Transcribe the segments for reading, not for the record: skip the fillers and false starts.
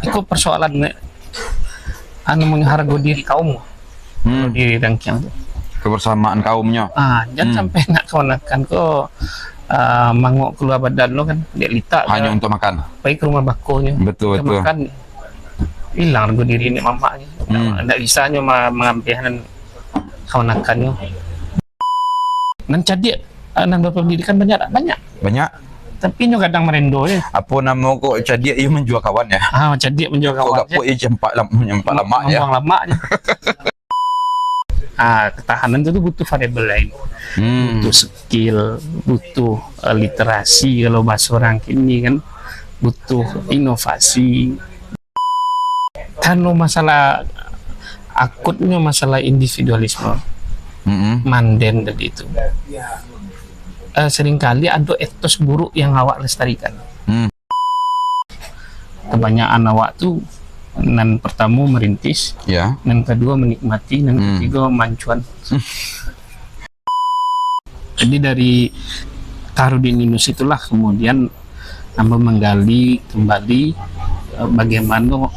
Itu persoalan menghargai diri kaum, diri rangkaian tuh. Kebersamaan kaumnya. Jangan sampai nak keponakan kok mangok keluar badan lo kan, dia litak Hanya untuk makan. pergi ke rumah bakonya. Betul. Makan hilang harga diri ini mamaknya. Nggak bisanya mengambilkan keponakannya. Dan cadia anak berpendidikan banyak. Tapi nyo kadang merendo ya. Apa nama kok cadia ia menjual kawan ya? Cadia menjual kawan. Kok ia jempak lama ya. Membuang lamanya. Ketahanan itu butuh variabel lain, butuh skill, butuh literasi kalau bahasa orang kini kan, butuh inovasi. Karena masalah akutnya masalah individualisme, manden tadi itu. Seringkali ada etos buruk yang awak lestarikan. Kebanyakan awak tuh nan pertama merintis, nan kedua menikmati, nan ketiga mancuan. Jadi dari taruh di Indonesia itulah kemudian nambah menggali kembali bagaimana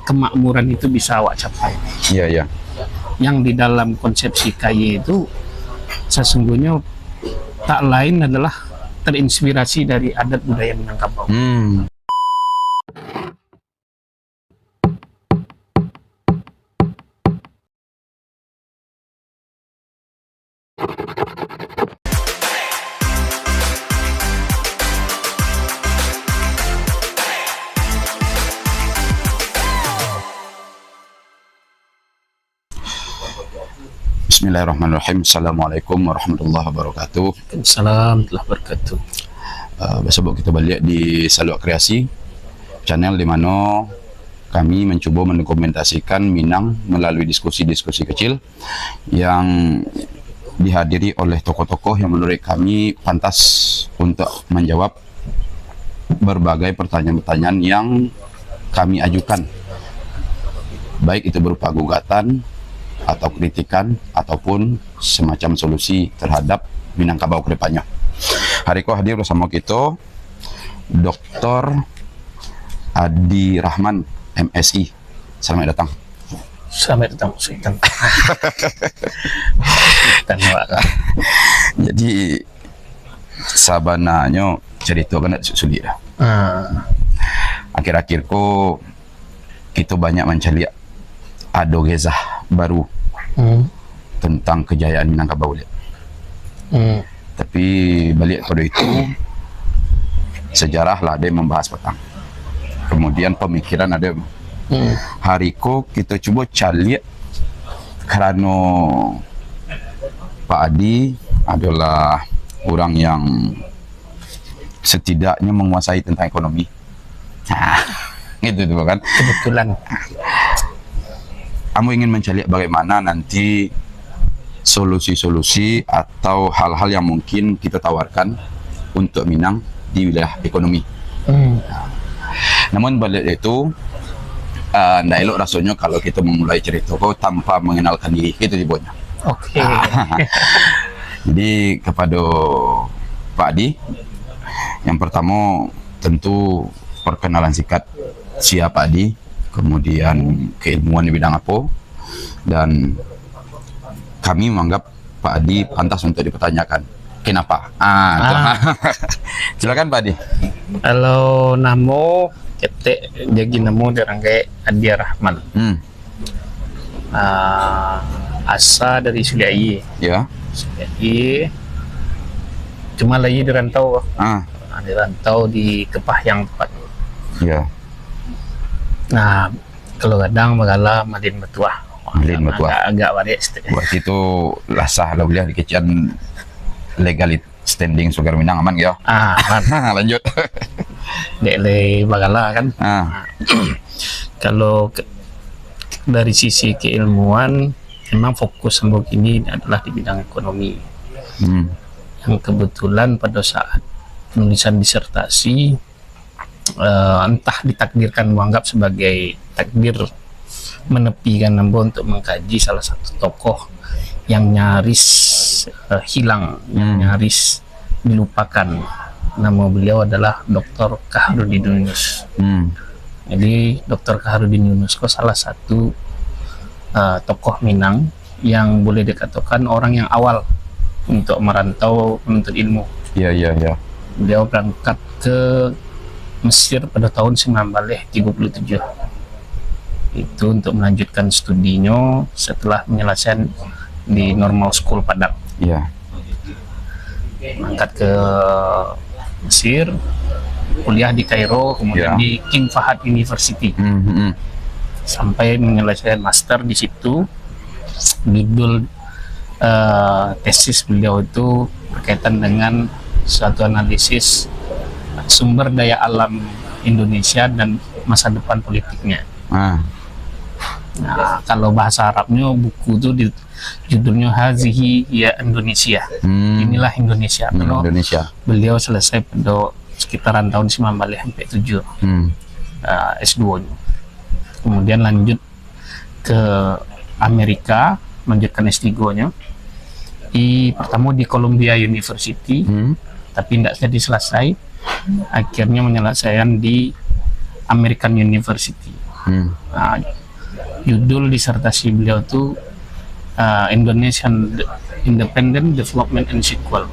kemakmuran itu bisa awak capai. Yang di dalam konsepsi KY itu sesungguhnya tak lain adalah terinspirasi dari adat budaya Minangkabau. Bismillahirrahmanirrahim. Assalamualaikum warahmatullahi wabarakatuh. Waalaikumsalam warahmatullahi wabarakatuh. Bersama kita balik di Saluk Kreasi, channel di mana kami mencoba mendokumentasikan Minang melalui diskusi-diskusi kecil yang dihadiri oleh tokoh-tokoh yang menurut kami pantas untuk menjawab berbagai pertanyaan-pertanyaan yang kami ajukan, baik itu berupa gugatan atau kritikan ataupun semacam solusi terhadap Minangkabau ke depannya. Hari ini hadir bersama kita Dr. Adi Rahman, MSI. Selamat datang. Selamat datang, Sultan. Jadi sabananya cerita kan sulit dah. Akhir-akhir kok kita banyak mencari ada gezah baru tentang kejayaan Minangkabau. Tapi balik pada itu sejarah lah ada yang membahas petang, kemudian pemikiran ada. Hari ko kita coba cari karena Pak Adi adalah orang yang setidaknya menguasai tentang ekonomi. Gitu tuh kan. Kebetulan. Kamu ingin mencari bagaimana nanti solusi-solusi atau hal-hal yang mungkin kita tawarkan untuk Minang di wilayah ekonomi. Namun balik itu, nggak elok rasanya kalau kita memulai cerita kok tanpa mengenalkan diri, gitu dibuatnya. Oke. Jadi kepada Pak Adi, yang pertama tentu perkenalan singkat siapa Adi, kemudian keilmuan di bidang apa, dan kami menganggap Pak Adi pantas untuk dipertanyakan kenapa. Silakan Pak Adi. Kalau namo ketek jadi namo derangkai Adi Rahman. Asa dari Suliai. Suliai. Cuma lagi di rantau. Di rantau di Kepahyang tepat. Nah, kalau kadang magala Madin Betuah. Agak waris. Waktu itu lasah lah boleh dikecian legal standing Sugar Minang aman ya. Aman. Lanjut. Dek magala kan. Kalau dari sisi keilmuan memang fokus sembok ini adalah di bidang ekonomi. Yang kebetulan pada saat penulisan disertasi entah ditakdirkan menganggap sebagai takdir menepikan nambah untuk mengkaji salah satu tokoh yang nyaris hilang, yang nyaris dilupakan. Nama beliau adalah Dr. Kaharudin Yunus. Jadi Dr. Kaharudin Yunus kok salah satu tokoh Minang yang boleh dikatakan orang yang awal untuk merantau menuntut ilmu. Iya, iya, iya. Beliau berangkat ke Mesir pada tahun 1937. Itu untuk melanjutkan studinya setelah menyelesaikan di Normal School Padang. Iya. Berangkat ke Mesir, kuliah di Kairo, kemudian Ya. di King Fahad University. Sampai menyelesaikan master di situ. Judul tesis beliau itu berkaitan dengan suatu analisis sumber daya alam Indonesia dan masa depan politiknya. Ah. Nah, kalau bahasa Arabnya buku itu judulnya Hazihi ya Indonesia. Inilah Indonesia. Kalau Indonesia. beliau selesai pada sekitaran tahun 1907 S2-nya. Kemudian lanjut ke Amerika, lanjutkan S3-nya. Pertama di Columbia University, tapi tidak jadi selesai. Akhirnya menyelesaikan di American University. Nah, judul disertasi beliau itu Indonesian Independent Development and Sequel.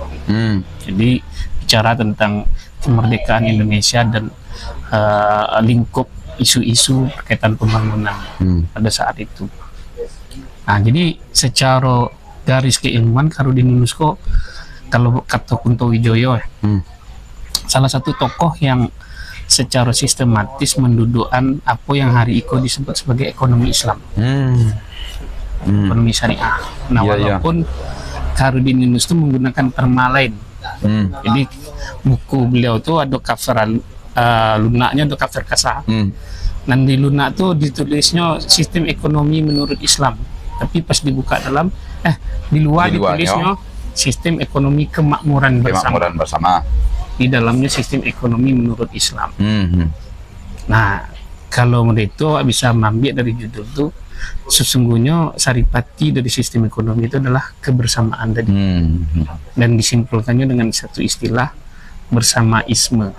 Jadi bicara tentang kemerdekaan Indonesia dan lingkup isu-isu berkaitan pembangunan pada saat itu. Nah, jadi secara garis keilmuan Kaharudin Yunus kok, kalau kata Kunto Wijoyo, salah satu tokoh yang secara sistematis mendudukkan apa yang hari itu disebut sebagai ekonomi Islam, ekonomi syariah. Nah, Iya, iya. walaupun Kaharudin Yunus itu menggunakan terma lain. Jadi buku beliau itu ada cover lunaknya, ada cover kasar. Dan di lunak tuh ditulisnya sistem ekonomi menurut Islam. Tapi pas dibuka dalam, di luar Di luarnya, ditulisnya sistem ekonomi kemakmuran bersama. Kemakmuran bersama. Di dalamnya sistem ekonomi menurut Islam. Nah, kalau menurut itu bisa mengambil dari judul itu, sesungguhnya saripati dari sistem ekonomi itu adalah kebersamaan tadi. Dan disimpulkannya dengan satu istilah bersamaisme.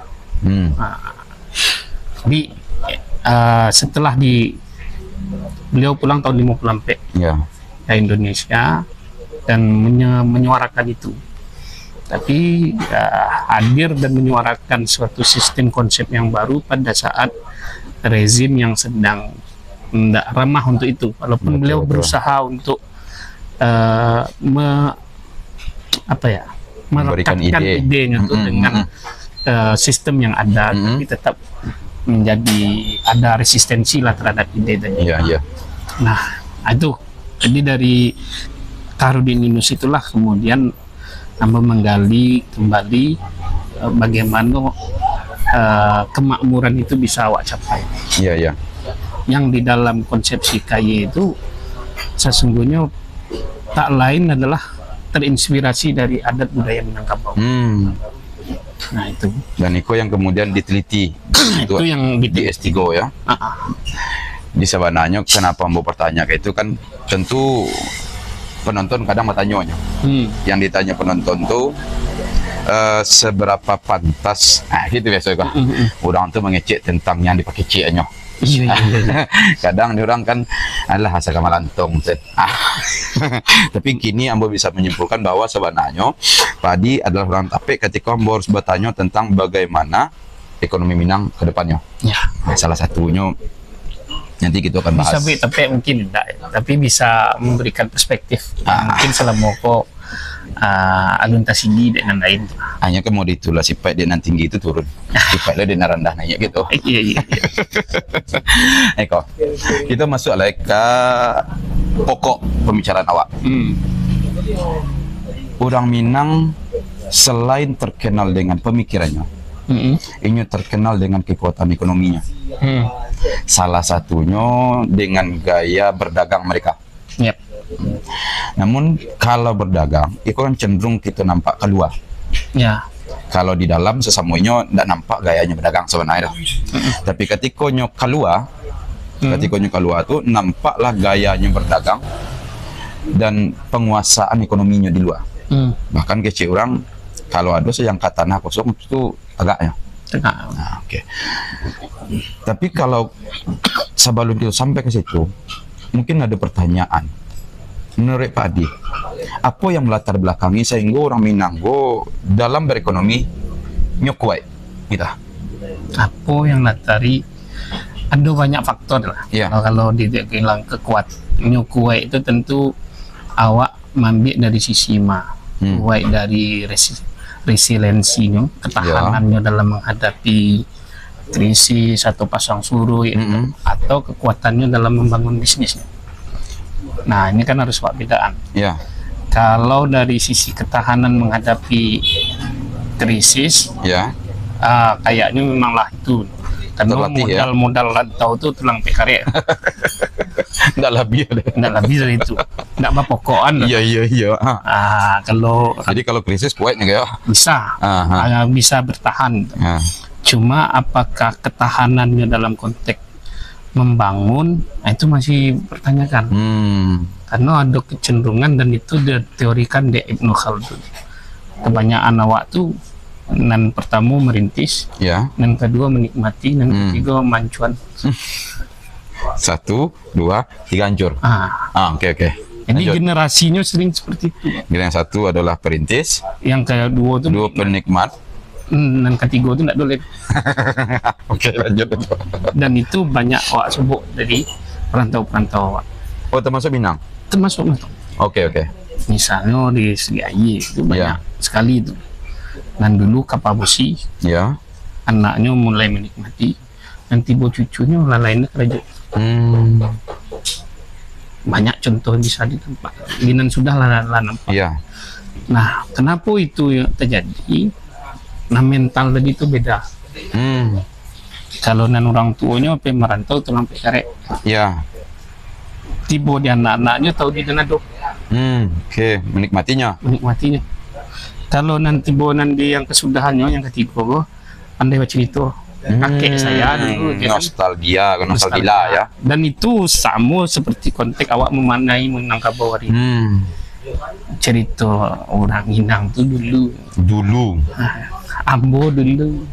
Jadi setelah beliau pulang tahun 50 Ya. ke Indonesia dan menyuarakan itu, tapi hadir dan menyuarakan suatu sistem konsep yang baru pada saat rezim yang sedang tidak ramah untuk itu, walaupun beliau berusaha untuk Memberikan merekatkan ide. idenya itu dengan sistem yang ada, tapi tetap menjadi ada resistensi lah terhadap ide tadi. Iya, iya. Nah, itu jadi dari Kaharudin Yunus itulah kemudian Amba menggali kembali bagaimana kemakmuran itu bisa awak capai. Iya, iya. Yang di dalam konsepsi KY itu sesungguhnya tak lain adalah terinspirasi dari adat budaya Minangkabau. Nah, itu. Dan itu yang kemudian diteliti Itu yang di S3 ya. Di sebenarnya kenapa mau bertanya kayak itu kan tentu penonton kadang bertanya. Yang ditanya penonton tuh seberapa pantas, gitu biasa kan. Orang tuh mengecek tentang yang dipakai C-nya. Iya. Kadang orang kan adalah hasil kamalantong. Tapi kini Ambo bisa menyimpulkan bahwa sebenarnya padi adalah orang tape ketika Ambo harus bertanya tentang bagaimana ekonomi Minang ke depannya. Ya. Salah satunya nanti kita akan bahas. Bisa tapi mungkin tidak, tapi bisa memberikan perspektif. Mungkin selama kok alun tasidi dan lain. Hanya ke mau ditulah sifat dia nanti tinggi itu turun, sifatnya dia rendah naik gitu. Iya. Eko, kita masuk lagi ke pokok pembicaraan awak. Orang Minang selain terkenal dengan pemikirannya, ini terkenal dengan kekuatan ekonominya. Salah satunya dengan gaya berdagang mereka. Yep. Namun kalau berdagang, itu kan cenderung kita nampak keluar. Ya. Kalau di dalam sesamanya tidak nampak gayanya berdagang sebenarnya. Tapi ketika nyok keluar, tuh nampaklah gayanya berdagang dan penguasaan ekonominya di luar. Bahkan kecil orang kalau ada yang kata tanah kosong itu agaknya. Tengah. Nah, oke. Tapi kalau sebelum itu sampai ke situ, mungkin ada pertanyaan. Menurut Pak Adi, apa yang melatar belakangi sehingga orang Minanggo dalam berekonomi nyokuai kita? Apa yang latari, ada banyak faktor lah. Iya. Kalau dibilang kekuatannya kuat itu tentu awak mambil dari sisi kuat dari resiliensinya, ketahanannya dalam menghadapi krisis atau pasang surut, atau kekuatannya dalam membangun bisnisnya. Nah, ini kan harus bedaan. Ya. Kalau dari sisi ketahanan menghadapi krisis, Ya. kayaknya memanglah itu. Karena Terlatih, ya. modal rantau itu tulang pekarek. Nggak lebih ada. Nggak lebih dari itu. Nggak apa pokokan. Iya. Kalau Jadi kalau krisis kuatnya ya. bisa, Aha. bisa bertahan. Ya. Cuma apakah ketahanannya dalam konteks membangun, nah itu masih pertanyakan. Karena ada kecenderungan, dan itu diteorikan di Ibnu Khaldun. Kebanyakan awak tuh nan pertama merintis, Ya. nan kedua menikmati, nan ketiga mancuan. 1, 2, 3 hancur. Oke. Jadi Lanjut. generasinya sering seperti itu. Yang satu adalah perintis, Yang kedua tuh 2 penikmat. dan ketiga itu tidak boleh. Oke, lanjut. Dan itu banyak awak sebut dari perantau-perantau awak, Oh, termasuk Minang. termasuk Oke. misalnya di Segi Aye itu banyak Ya. sekali itu. Dan dulu Kapabusi Ya. anaknya mulai menikmati, dan tiba cucunya lainnya kerja. Banyak contoh bisa ditempat. Ginan sudah lah nampak. Ya. Nah, kenapa itu yang terjadi? Nah, mental tadi itu beda. Kalau nan orang tuanya pe merantau tulang pekarek, Ya. tiba di anak-anaknya tahu di Manado, Oke, menikmatinya. menikmatinya. Kalau nanti nanti yang kesudahannya yang ketiga kok pandai baca itu kakek saya dulu dia kan nostalgia ya. Dan itu sama seperti konteks awak memanai menangkap bawari. Cerita orang Minang tuh dulu Ambo dulu.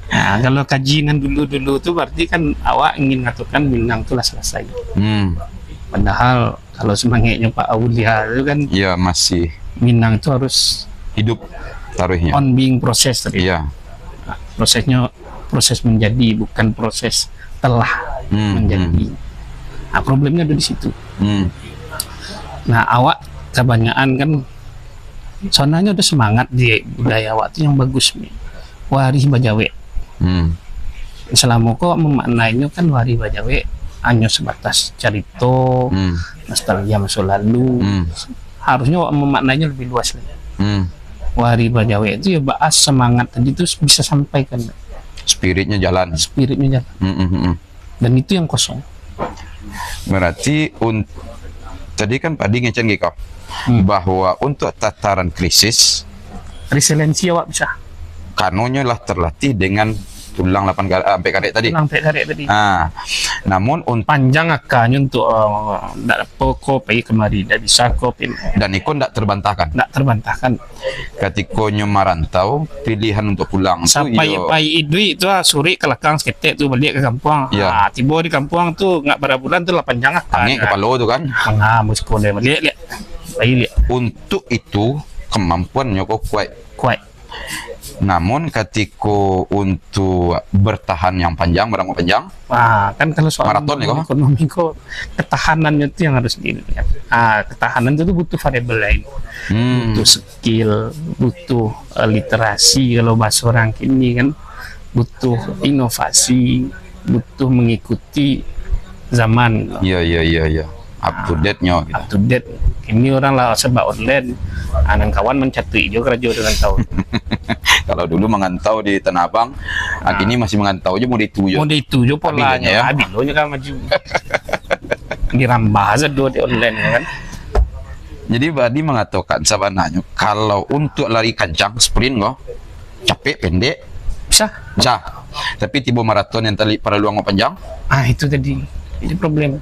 Nah, kalau kajian dulu tuh berarti kan awak ingin mengatakan Minang tuh lah selesai. Padahal kalau semangatnya Pak Aulia itu kan Iya, masih Minang itu harus hidup taruhnya. on being proses tadi. Iya. Prosesnya proses menjadi, bukan proses telah menjadi. Nah, problemnya ada di situ. Nah, awak kebanyakan kan soalnya ada semangat di budaya awak itu yang bagus nih. Wari Bajawe. Selama kok memaknainya kan Wari Bajawe hanya sebatas cerita, nostalgia masa lalu. Harusnya awak memaknainya lebih luas lagi. Wari Bajawe itu ya bahas semangat tadi itu bisa sampaikan. Spiritnya jalan. Spiritnya jalan. Dan itu yang kosong. Berarti tadi kan Pak Di ngecen gitu bahwa untuk tataran krisis Resiliensi awak bisa. kanonya lah terlatih dengan tulang 8 sampai karek tadi. Tulang pekarek tadi. Namun Panjang akanya untuk tidak pokok pergi kemari, tidak bisa kopi, dan itu tidak terbantahkan. tidak terbantahkan. Ketika merantau, pilihan untuk pulang Sampai itu pai idui itu sore ke lekang seketek tuh balik ke kampung. Iya. Tiba di kampung tuh nggak berapa bulan tuh 8 jangak kan. angin kepala itu kan. Mengamus sekolah lihat. Pai lihat Untuk itu kemampuannya kok kuat. Namun ketika untuk bertahan yang panjang, berangkat panjang, Kan kalau soal Maraton ya, kok? ekonomi kok ketahanannya itu yang harus dilihat. Ketahanan itu tuh butuh variabel lain. Butuh skill, butuh literasi kalau bahasa orang kini kan, butuh inovasi, butuh mengikuti zaman, iya, up to date-nya. Gitu. up to date. Ini orang lah sebab online, anak kawan mencatui juga kerja dengan tahu. Kalau dulu mengantau di Tanah Abang, kini masih mengantau aja mau dituju. Mau dituju polanya, Abilonya ya? Abilonya kan maju. Dirambah aja dua di online kan. Jadi Badi mengatakan sebenarnya kalau untuk lari kencang sprint kok capek pendek Bisa. bisa, tapi tiba maraton yang tadi pada luang panjang Itu tadi. Ini problem.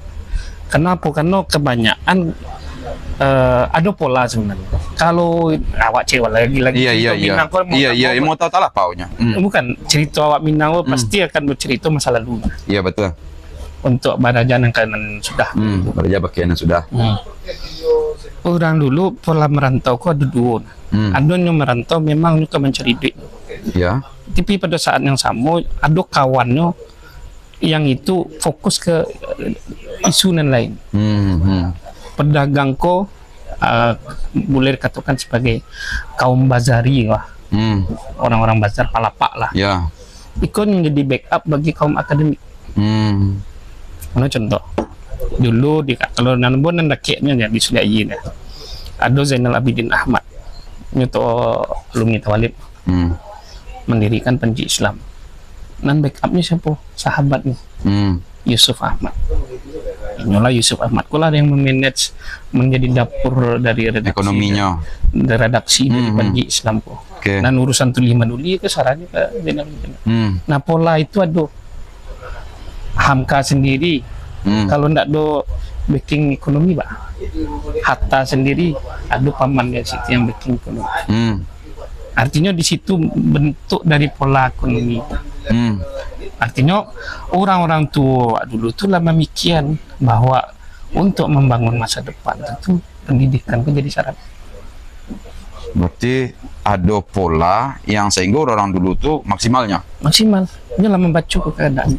Kenapa? Karena kebanyakan ada pola sebenarnya. Kalau awak cewek lagi Iya, iya, iya. Minang, kau mau Iya, tak iya, mau, mau tahu lah paunya. bukan cerita awak Minang pasti akan bercerita masa lalu Iya, betul. untuk barajan yang kanan sudah. Beraja bagian sudah. Orang dulu pola merantau kok ada dua. Ada yang merantau memang juga mencari duit. Ya. Tapi pada saat yang sama ada kawannya yang itu fokus ke isu yang lain. Pedagang ko boleh dikatakan sebagai kaum bazari lah. Orang-orang bazar palapak lah. Ya. Ikut menjadi backup bagi kaum akademik. Mana contoh dulu di kalau nanbon dan rakyatnya ya di Sulayi ya. Ada Zainal Abidin Ahmad nyoto alumni Tawalib mendirikan Panji Islam. Dan backupnya siapa? Sahabatnya Yusuf Ahmad. Inilah Yusuf Ahmad kula yang memanage menjadi dapur dari redaksi Ekonominya. redaksi dari Panji Islam kok. Oke. Dan urusan tuli manuli ke sarannya ke Zainal Abidin. Nah pola itu ada Hamka sendiri kalau ndak do backing ekonomi pak, Hatta sendiri ada paman dari situ yang backing ekonomi. Artinya di situ bentuk dari pola ekonomi. Artinya orang-orang tua dulu tuh lah memikirkan bahwa untuk membangun masa depan itu pendidikan itu jadi syarat. Berarti ada pola yang sehingga orang dulu tuh maksimal. Ini lah membaca keadaan.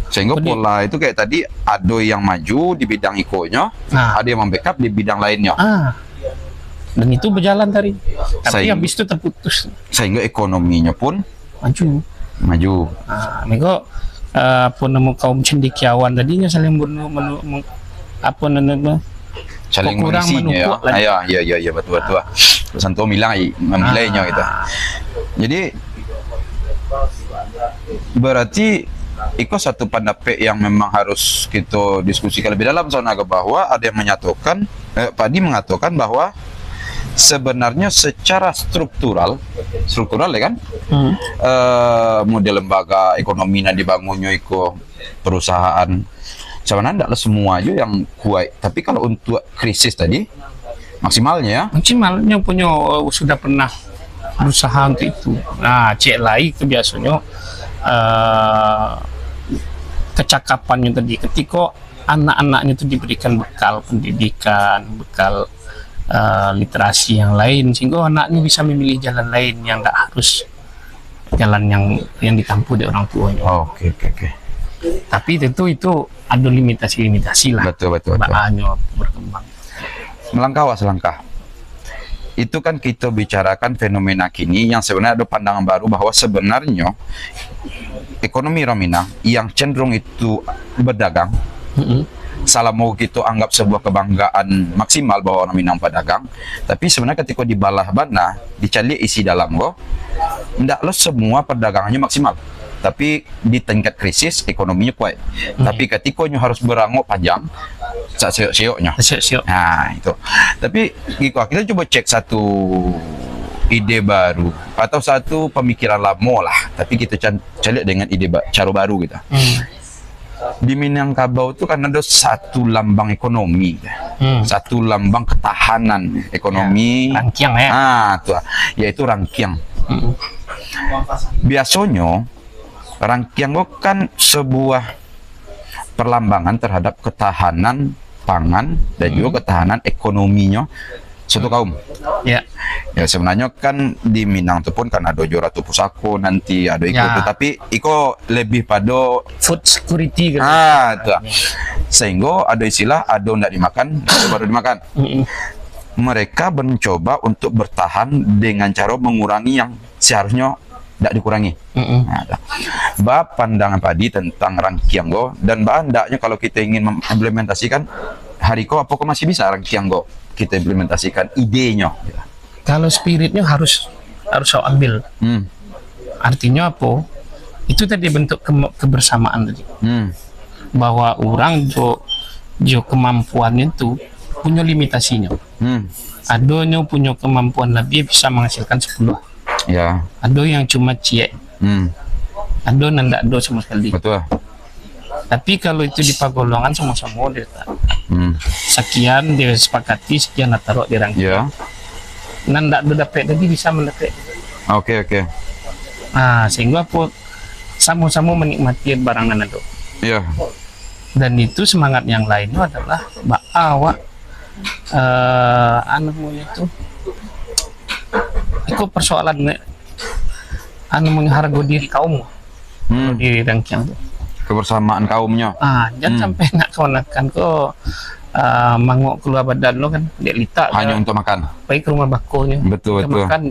Sehingga pola itu kayak tadi ada yang maju di bidang ikonya, ada yang membackup di bidang lainnya. Dan itu berjalan tadi. Tapi habis itu terputus. Sehingga ekonominya pun maju. Mereka apa nama kaum cendekiawan tadinya saling saling mengisinya ya. Ya betul. Santo bilang memilainya gitu. Jadi berarti itu satu pendapat yang memang harus kita diskusikan lebih dalam soalnya bahwa ada yang menyatakan Pak Adi mengatakan bahwa sebenarnya secara struktural ya kan model lembaga ekonomi yang dibangunnya itu perusahaan sebenarnya tidak semua aja yang kuat, tapi kalau untuk krisis tadi maksimalnya punya sudah pernah berusaha untuk itu. Nah cek lagi itu biasanya kecakapannya tadi ketika anak-anaknya itu diberikan bekal pendidikan, bekal literasi yang lain sehingga anaknya bisa memilih jalan lain yang tidak harus jalan yang ditampu oleh orang tuanya. Oke. Tapi tentu itu ada limitasi lah. Betul. Bahannya berkembang. Selangkah. Itu kan kita bicarakan fenomena kini yang sebenarnya ada pandangan baru bahwa sebenarnya ekonomi orang Minang yang cenderung itu berdagang. Salah mau kita anggap sebuah kebanggaan maksimal bahwa orang Minang pedagang, tapi sebenarnya ketika dibalah bana dicari isi dalam ndak lo semua perdagangannya maksimal, tapi di tingkat krisis ekonominya kuat. Tapi ketika harus berangok panjang seok-seoknya. Nah itu. Tapi kita coba cek satu ide baru atau satu pemikiran lama lah, tapi kita cari dengan ide cara baru gitu. Di Minangkabau itu kan ada satu lambang ekonomi, satu lambang ketahanan ekonomi. Rangkiang ya. Tuh, yaitu Rangkiang. Biasanya Rangkiang itu kan sebuah perlambangan terhadap ketahanan pangan dan juga ketahanan ekonominya suatu kaum. Ya sebenarnya kan di Minang itu pun kan ada Ratu Pusako nanti ada itu, tapi iko lebih pada food security gitu. Tuh. Sehingga ada istilah ada ndak dimakan, baru dimakan. Mereka mencoba untuk bertahan dengan cara mengurangi yang seharusnya tidak dikurangi. Pandangan padi tentang Rangkiang dan ndaknya kalau kita ingin mengimplementasikan hariko apakah masih bisa Rangkiang kita implementasikan idenya. Kalau spiritnya harus ambil. Artinya apa? Itu tadi bentuk kebersamaan tadi. Bahwa orang jo kemampuannya itu punya limitasinya. Adanya punya kemampuan lebih bisa menghasilkan 10. Ya. Ada yang cuma ciek. Ada yang tidak ada sama sekali. Betul. Tapi kalau itu di pagolongan sama-sama dia Hmm. sekian dia sepakati sekian taruh di rangkaian. Ya. Nan ndak dapat tadi bisa mendapat. Oke, oke. Nah, sehingga apa sama-sama menikmati barang nan itu. Ya. Dan itu semangat yang lainnya adalah awak anu itu itu persoalan harga diri kaum diri rangkaian tuh. Kebersamaan kaumnya. Jangan sampai nak kawan-kawan kok mangok keluar badan lo kan dia litak Hanya untuk makan. baik ke rumah bakonya Betul, betul. makan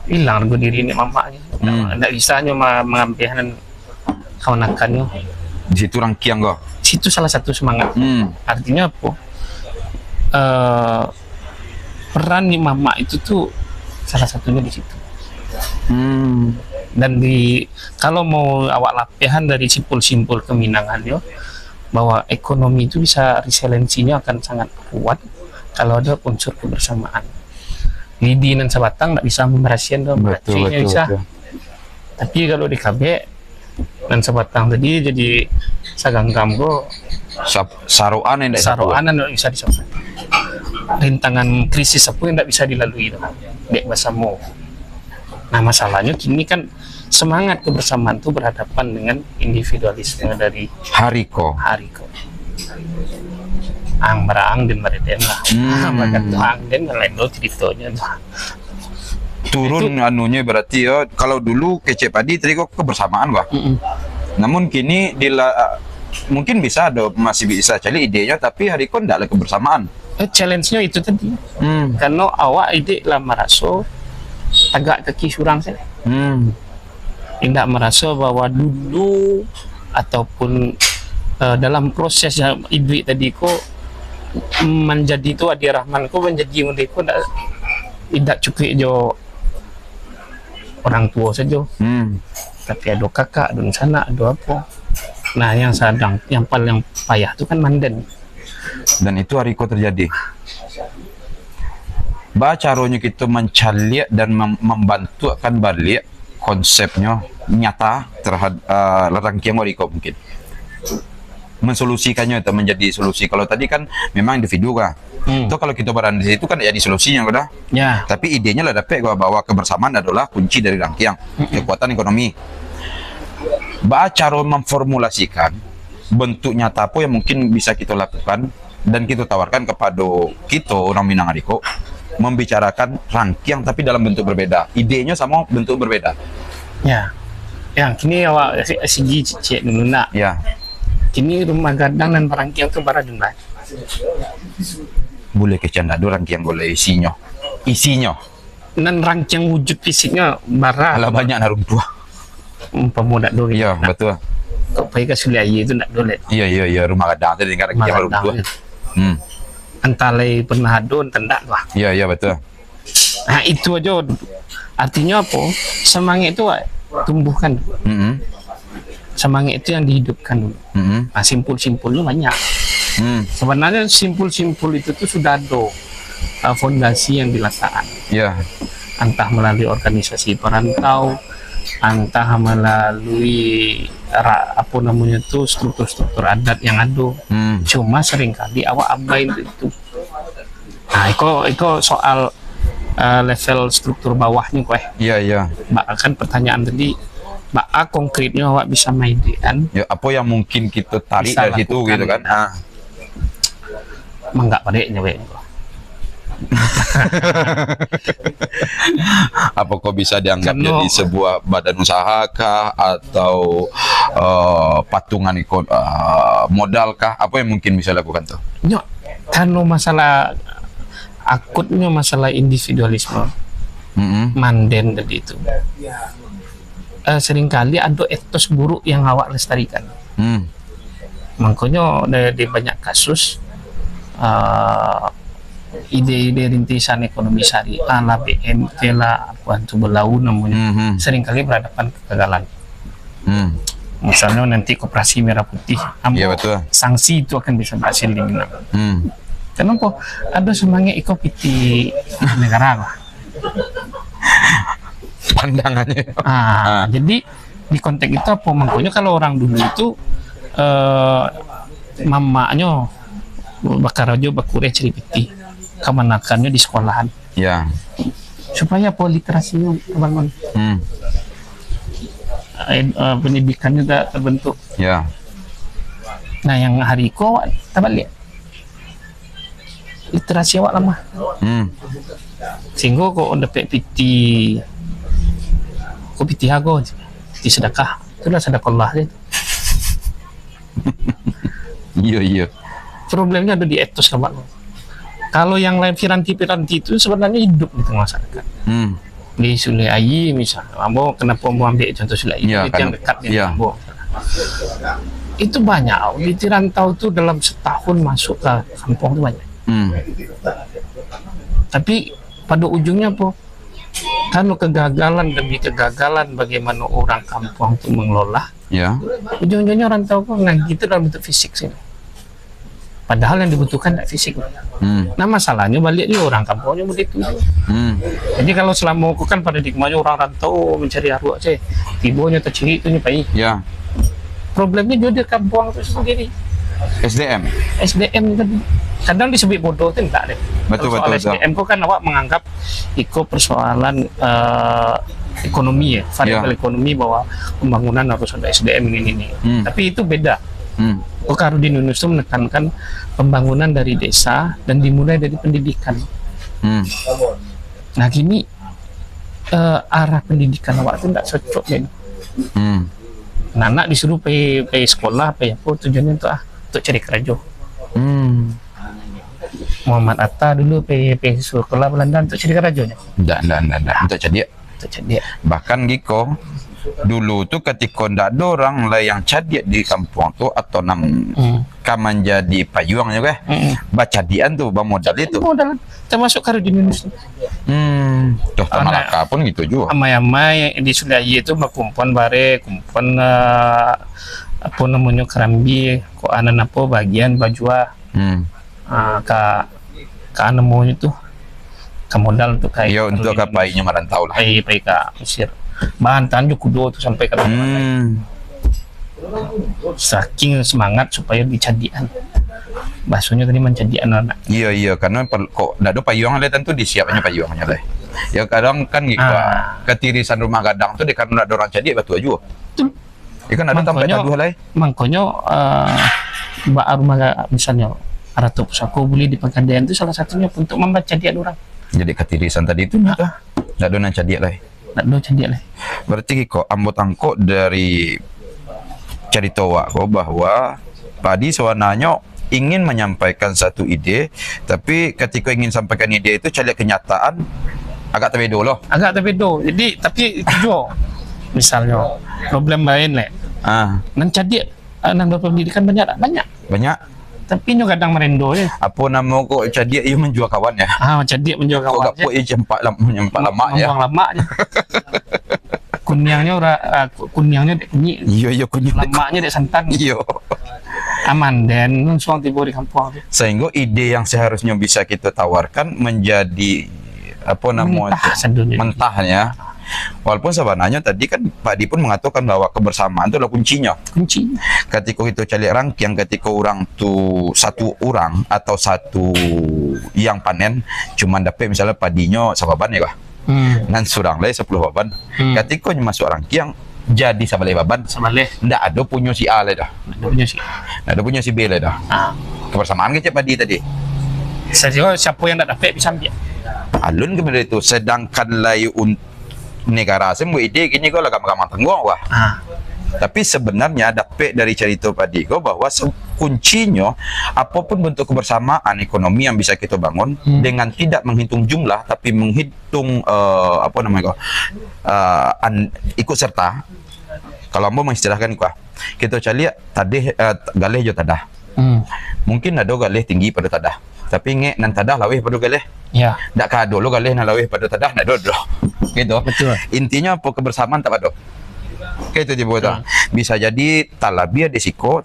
hilang harga diri ini mamaknya nggak bisa hanya mengambil kawan-kawannya. Di situ rangkiang kok. Situ salah satu semangat. Artinya apa? Peran di mama itu tuh salah satunya di situ. Dan kalau mau awak lapihan dari simpul-simpul keminangan yo, bahwa ekonomi itu bisa resiliensinya akan sangat kuat kalau ada unsur kebersamaan. Lidi dan Sabatang nggak bisa memberhasikan dong, Betul, bisa. betul. Tapi kalau di KB dan Sabatang tadi jadi saganggam go Saruan yang saroanan nggak bisa diselesaikan. Rintangan krisis apa yang nggak bisa dilalui dong. Dek basamu. Nah masalahnya kini kan semangat kebersamaan itu berhadapan dengan individualisme dari Hariko. Ang meraang dan mereden lah. Maka tuh ang dan lain do ceritanya. Turun anunya berarti ya. Kalau dulu kece padi tadi kok kebersamaan gua. Namun kini mungkin bisa ada masih bisa cari idenya tapi Hariko ndak ada kebersamaan. Challenge-nya itu tadi. Karena awak ide lah merasa tagak kaki surang saya. Tidak merasa bahwa dulu ataupun dalam proses yang ibu tadi kok menjadi itu Adi Rahman kok menjadi mereka tidak cukup jo orang tua saja. Tapi ada kakak, ada sana, ada apa. Nah yang paling payah itu kan manden. Dan itu Hariko terjadi. Caranya kita mencari dan membantu akan balik konsepnya nyata terhadap rangkaian Hariko mungkin mensolusikannya itu menjadi solusi. Kalau tadi kan memang individu kah itu kalau kita berada di situ kan jadi solusinya udah ya. Tapi idenya lah dapat bahwa kebersamaan adalah kunci dari rangkaian kekuatan ekonomi. Cara memformulasikan bentuk nyata apa yang mungkin bisa kita lakukan dan kita tawarkan kepada kita orang Minang Hariko membicarakan rangkaian tapi dalam bentuk berbeda. Idenya sama bentuk berbeda. Ya. Yang kini awak segi cek dulu nak. Ya. Kini rumah gadang dan rangkaian ke barat jumlah. Boleh kecanda do rangkaian boleh isinya. Dan rangkaian wujud fisiknya barat. Kalau banyak narum tua. Pemuda dulu. Iya, betul. Kau pergi ke Suliayi itu nak dolek. Iya, rumah gadang tadi kan rangkaian narum tua. Antalai pernah ada tendak lah. Iya, betul. Nah itu aja artinya apa? Semangat itu tumbuhkan. Semangat itu yang dihidupkan dulu. Nah simpul-simpulnya banyak. Sebenarnya simpul-simpul itu tuh sudah ada fondasi yang diletakkan. Iya. Entah melalui organisasi perantau, entah melalui apa namanya tuh struktur-struktur adat yang ada. Cuma seringkali awak abai itu. Nah, itu soal level struktur bawahnya kue. Iya. Bahkan pertanyaan tadi, konkretnya awak bisa main kan? Ya, apa yang mungkin kita tarik Bisa dari situ gitu kan? Menggak padeknya we. Apa kok bisa dianggap Karena- jadi sebuah badan usaha kah atau patungan modal kah? Apa yang mungkin bisa lakukan tuh? Nyok, karena masalah akutnya masalah individualisme manden tadi itu. Seringkali ada etos buruk yang awak lestarikan. Makanya dari banyak kasus ide-ide rintisan ekonomi syariah lah, BMT lah, apa itu belau namanya, seringkali berhadapan kegagalan. Misalnya nanti koperasi merah putih, Iya, betul. sanksi itu akan bisa berhasil di Minang. Kenapa? Ada semangat ikopiti negara lah. Pandangannya. Jadi di konteks itu apa? Makanya kalau orang dulu itu mamaknya bakarajo bakure ceripiti kemanakannya di sekolahan Ya. supaya literasinya terbangun, pendidikannya tak terbentuk. Ya. Nah yang hari ko awak tabalik literasi awak lemah sehingga kok dapat piti hago piti sedekah itulah sedekah itu. Iya. Problemnya ada di etos awak. Kalau yang lain piranti itu sebenarnya hidup di tengah masyarakat. Di Sule Ayi misalnya, Ambo kenapa mau ambil contoh Sule Ayi Ya, itu yang kan, dekat dengan ya. Ambo. Itu banyak di Tirantau itu dalam setahun masuk ke kampung itu banyak. Tapi pada ujungnya apa? Kalau kegagalan demi kegagalan bagaimana orang kampung itu mengelola, Ya. ujung-ujungnya orang tahu kok ngaji itu dalam bentuk fisik sih. Padahal yang dibutuhkan tidak fisik. Nah masalahnya balik dia orang kampungnya begitu. Jadi kalau selama aku kan pada dikmanya orang rantau mencari arwah sih, tibonya terciri itu nyepai. Ya. Problemnya juga di kampung itu sendiri. SDM. SDM tadi kadang disebut bodoh itu enggak deh. Betul, Kalau soal betul. SDM kok kan awak menganggap itu persoalan ekonomi ya, variabel ekonomi bahwa pembangunan harus ada SDM ini. Tapi itu beda. Kok harus di Indonesia menekankan pembangunan dari desa dan dimulai dari pendidikan. Nah gini arah pendidikan awak itu tidak cocok ya. Anak disuruh pergi sekolah, pergi apa tujuannya untuk cari kerja. Muhammad Atta dulu pergi sekolah Belanda untuk cari kerjanya. Nggak. Untuk jadi. Bahkan Giko dulu tuh ketika ndak ada orang lah yang cadiat di kampung tuh atau kaman jadi payung juga baca dian tuh modal itu modal termasuk kalau di Indonesia tuh Malaka pun gitu juga amai di Sulayi itu kumpulan bare kumpulan apa namanya kerambi kok anak apa bagian bajua ke namanya tuh ke modal tuh kayak iya untuk kapainya merantau lah pai ke Mesir bahan kudo tuh sampai ke saking semangat supaya dicadian bahasanya tadi mencadian anak iya karena kok ndak ada payung lah tentu disiapnya payungnya lah ya kadang kan gitu ketirisan rumah gadang tuh karena ndak ada orang cadi batu aja betul ikan ada sampai dua lah makanya mbak rumah misalnya Ratu Pusako beli di Pegadaian itu salah satunya untuk membaca cadian orang jadi ketirisan tadi itu ndak ada yang cadi lah berarti kok ambot angkot dari cerita kok bahwa Padi sebenarnya ingin menyampaikan satu ide, tapi ketika ingin sampaikan ide itu cari kenyataan agak terbedo loh. Agak terbedo. Jadi tapi itu juga misalnya problem lain lah. Nan cadi nang berpendidikan banyak. Tapi nyo kadang merendo ya. Apa nama kok cadi ia menjual kawan ya? Cadi menjual kawan. Kok ia jempat lama ya. Membuang lama aja. Kunyangnya dek kunyi. Iya kunyang. Lamanya dek santan. Iya. Aman dan suang tiba di kampung. Sehingga ide yang seharusnya bisa kita tawarkan menjadi apa namanya mentahnya. Walaupun sebenarnya tadi kan Pak Di pun mengatakan bahwa kebersamaan itu adalah kuncinya. Ketika itu cari rangkaian, ketika orang tu satu orang atau satu yang panen cuma dapat misalnya padinya sababan ya kah? Dan surang leh 10 baban. Ketika masuk rangkaian jadi sabaleh baban. Ndak ada punya si A lah dah. Ndak ada punya si B lah dah. Kebersamaan ke Pak Di tadi. Siapa yang ndak dapat bisa ambil. Alun kepada itu sedangkan layu negara semua ide gini kau lagam tenggung wah. Tapi sebenarnya dapat dari cerita Padi kau bahwa kuncinya apapun bentuk kebersamaan ekonomi yang bisa kita bangun dengan tidak menghitung jumlah tapi menghitung apa namanya kau ikut serta. Kalau mau mengistilahkan kau kita cari tadi galih jo tadah. Mungkin ada galih tinggi pada tadah. Tapi nge nan tadah lawih pada galih. Ya. Ndak kado lo galih nan lawih pada tadah ndak do. Gitu. Betul. Intinya apa kebersamaan tak ada. Kayak itu dibuat. Bisa jadi talabia desiko.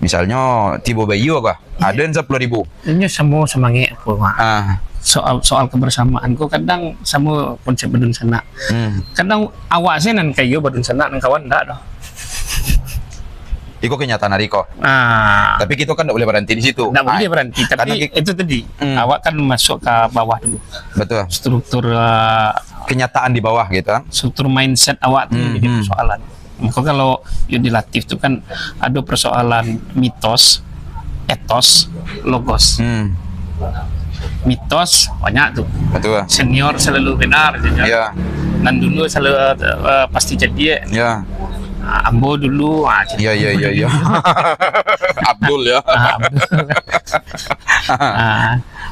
Misalnya tibo bayu apa? Ada yang 10.000. Ini semua semangat apa? Soal kebersamaan kok kadang sama konsep badun sana. Kadang awak sih nan kayu badun sana nan kawan ndak dah. Iko kenyataan Riko. Nah, Tapi kita kan tidak boleh berhenti di situ. nggak boleh Ah, berhenti. Tapi karena itu tadi, awak kan masuk ke bawah dulu. betul. Kenyataan di bawah gitu. Struktur mindset awak tuh jadi persoalan. Maka kalau yudilatif itu kan ada persoalan mitos, etos, logos. Mitos banyak tuh. Betul. Senior selalu benar, Ya, dan dulu selalu pasti jadi. ya. Ambo dulu, Ya. Abdul ya.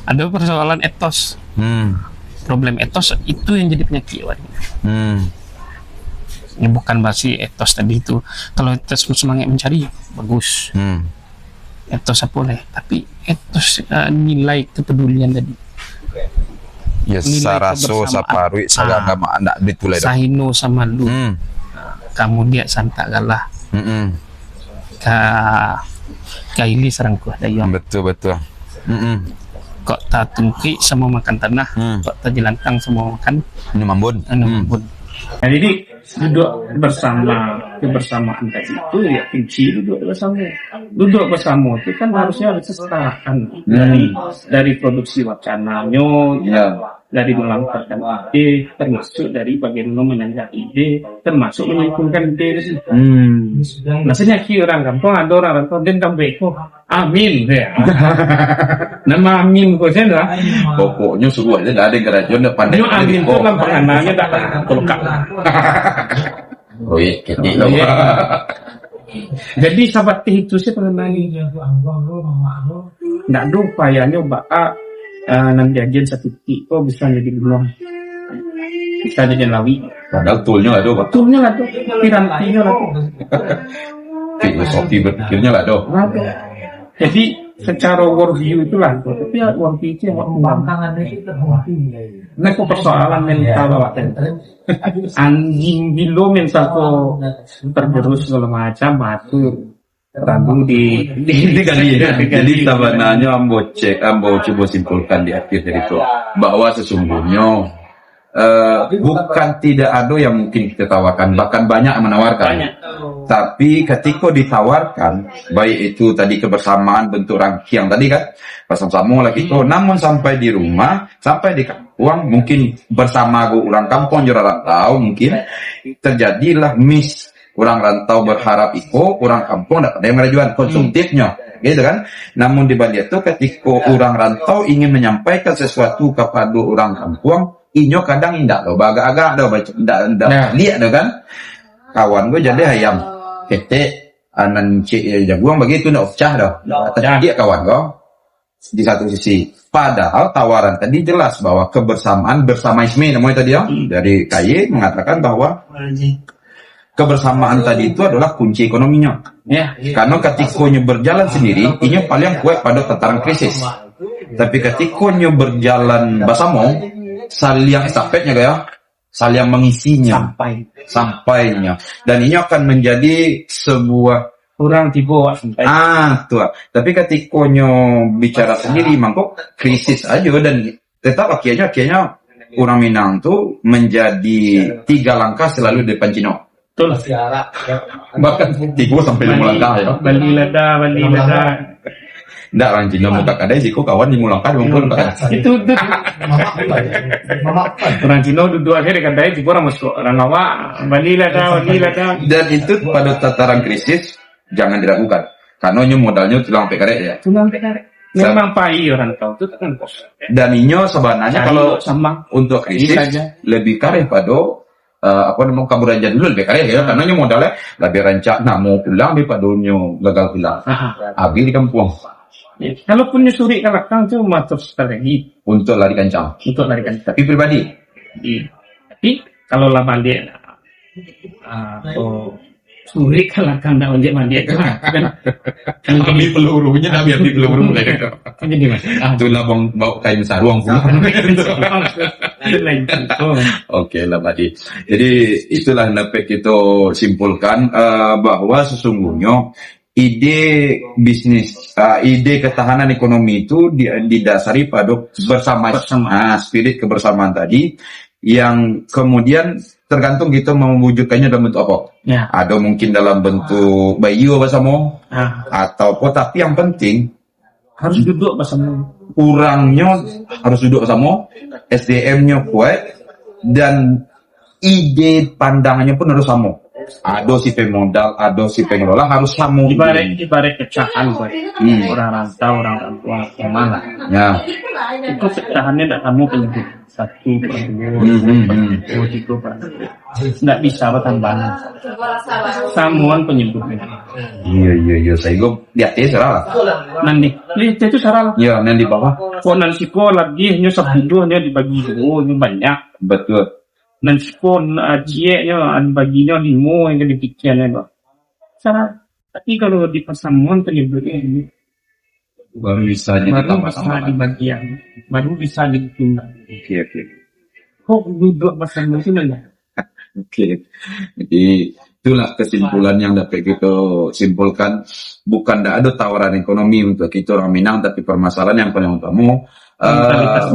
Ada persoalan etos. Problem etos itu yang jadi penyakit warga. Ini bukan basi etos tadi itu. Kalau etos semangat mencari, bagus. Etos apa boleh, tapi etos nilai kepedulian tadi. Ya, Nilai saraso kebersamaan. saparui sagagama anak ditulai dong. Sahino sama lu. Kamu dia santak galah. Kaili serangku ada yang Betul. kok tak tungki sama makan tanah, kok tak jelantang sama makan Ini mambun. pun. Nah, jadi duduk bersama, kebersamaan tadi itu ya kunci duduk bersama. Duduk bersama itu kan harusnya ada kesetaraan dari produksi wacananya, dari melangkarkan ide, termasuk dari bagaimana menyanjak ide, termasuk menyimpulkan ide itu. Maksudnya orang kampung ada orang kampung dan kampung itu amin ya. Nama amin kok saya dah. Pokoknya suruh aja nggak ada yang kerajaan udah pandai. Ini amin itu kan pengananya tak kelekap. Oh iya, Jadi sahabat itu sih pengenai. Nggak ada upayanya baka nanti aja satu titik kok bisa jadi belum bisa jadi lawi. Padahal toolnya ada, Pak. Betulnya lah tuh, pirantinya lah tuh. Filosofi berpikirnya lah ada. Jadi secara worldview itulah, tapi ya worldview itu yang mengembangkan nah kok persoalan mental awak anjing bilo mental kok tergerus segala macam batu ragu di Jadi sebenarnya ambo coba simpulkan di akhir dari itu bahwa sesungguhnya bukan tidak ada yang mungkin kita tawarkan, bahkan banyak yang menawarkan. Tapi ketika ditawarkan, baik itu tadi kebersamaan bentuk rangkaian tadi kan, bersama-sama lagi itu, namun sampai di rumah, sampai di kampung, mungkin bersama orang kampung, orang rantau, mungkin terjadilah orang rantau berharap itu, orang kampung dapat yang merajuan konsumtifnya, gitu kan? Namun di balik itu, ketika orang rantau ingin menyampaikan sesuatu kepada orang kampung, inyo kadang indah loh, agak-agak loh, lihat loh kan? Kawan gue jadi ayam, kete, anan cik jaguang begitu nak pecah dah. Dia kawan gue di satu sisi. Padahal tawaran tadi jelas bahwa kebersamaan bersama Ismi namanya tadi ya dari KY mengatakan bahwa kebersamaan tadi itu adalah kunci ekonominya. Karena ketika berjalan sendiri, ini paling kuat pada tataran krisis. Tapi ketika berjalan bersama, saling estafetnya kayak saling mengisinya sampainya, dan ini akan menjadi sebuah kurang tiba sampai tuh. Tapi ketika bicara sendiri mangkok krisis aja, dan tetap akhirnya orang Minang tuh menjadi 3 langkah selalu depan Cina. betul Bahkan 3 sampai 5 langkah ya. Bali lada Nggak, orang Cina muka kadai sih kok kawan 5 langkah mungkin itu orang Cina duduk akhirnya katanya di orang masuk orang awak Bali lada. Dan itu pada tataran krisis jangan diragukan, karena modalnya tulang pekarek ya. Tulang pekarek. Memang pai orang tahu itu kan kos. Dan inyo sebenarnya kalau sama untuk krisis lebih kareh pada kabur aja dulu lebih kareh ya, karena modalnya lebih rancak mau pulang daripada nyo gagal pulang. Abi di kampung. Kalaupun nyusuri ke belakang itu masuk strategi Untuk lari kencang. Tapi pribadi. Tapi kalau lah balik suri ke belakang dah mandi kan. Ambil pelurunya, ambil peluru mereka. Kan jadi mas. Itulah bawa kain sarung pulang. Oke lah Badi. Jadi itulah dapat kita simpulkan bahwa sesungguhnya ide bisnis, ide ketahanan ekonomi itu didasari pada bersama spirit kebersamaan tadi, yang kemudian tergantung kita mau mewujudkannya dalam bentuk apa. Ya. Ada mungkin dalam bentuk bayu bersama atau apa, tapi yang penting Harus duduk bersama. kurangnya harus duduk bersama, SDM-nya kuat, dan ide pandangannya pun harus sama. Ada si pemodal, ada si pengelola, harus sama. Ibarat pecahan buat orang rantau, orang tua, kemana? Ya. Itu pecahannya tidak kamu penyebut 1 per 2, 3 per 4. Tidak bisa tambahan. Samuan penyebutnya. Iya. Saya gue di atas salah. Nanti, lihat itu salah. Ya, nanti di bawah. Kok nanti lagi hanya 10 hanya dibagi 2, ini banyak. Betul. Nanti ajinya baginya 5 yang dipikirnya kok. Salah. Tapi kalau di persamuan penyebutnya ini Baru bisa baru bisa dibagian, baru bisa ditunda. Oke. Kok duduk bersama itu enggak? Oke. Jadi itulah kesimpulan yang dapat kita simpulkan. Bukan tidak ada tawaran ekonomi untuk kita orang Minang, tapi permasalahan yang paling utama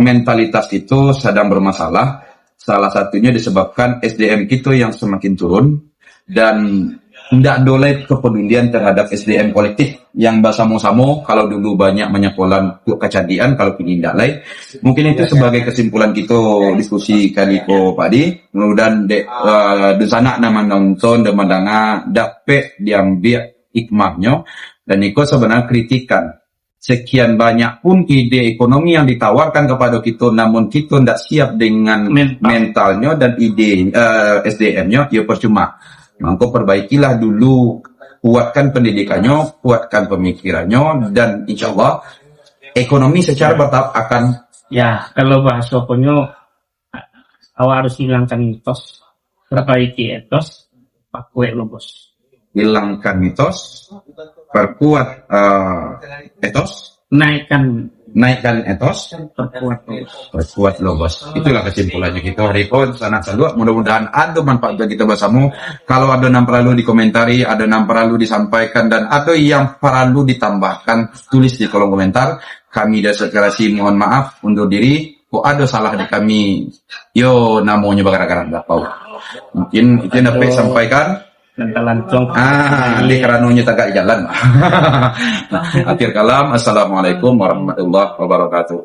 mentalitas itu sedang bermasalah. Salah satunya disebabkan SDM kita yang semakin turun dan tidak dolai kepedulian terhadap SDM kolektif yang bersama-sama. Kalau dulu banyak menyekolah kecandian, kalau kini tidak lain. Mungkin itu sebagai kesimpulan kita diskusi kali ko Pak Di. Mudah-mudahan di sana nama nonton dan mendengar dapat diambil hikmahnya, dan itu sebenarnya kritikan. Sekian banyak pun ide ekonomi yang ditawarkan kepada kita, namun kita tidak siap dengan mentalnya dan ide SDM-nya, ya percuma. Maka perbaikilah dulu, kuatkan pendidikannya, kuatkan pemikirannya, dan insya Allah ekonomi secara bertahap akan. Ya, kalau bahasa ponyo, awak harus hilangkan mitos, perbaiki etos, pakai logos. Hilangkan mitos, perkuat etos, naikkan etos, perkuat logos. Itulah kesimpulannya kita hari ini. Sangat salut. Mudah-mudahan ada manfaat bagi kita bersama. Kalau ada yang perlu dikomentari, ada yang perlu disampaikan, dan ada yang perlu ditambahkan, tulis di kolom komentar. Kami dari sekalian mohon maaf undur diri. Kok ada salah di kami, yo namanya bagara-gara nggak tahu. Mungkin itu yang dapat sampaikan. Di keranonya tagak jalan. Akhir kalam, assalamualaikum warahmatullahi wabarakatuh.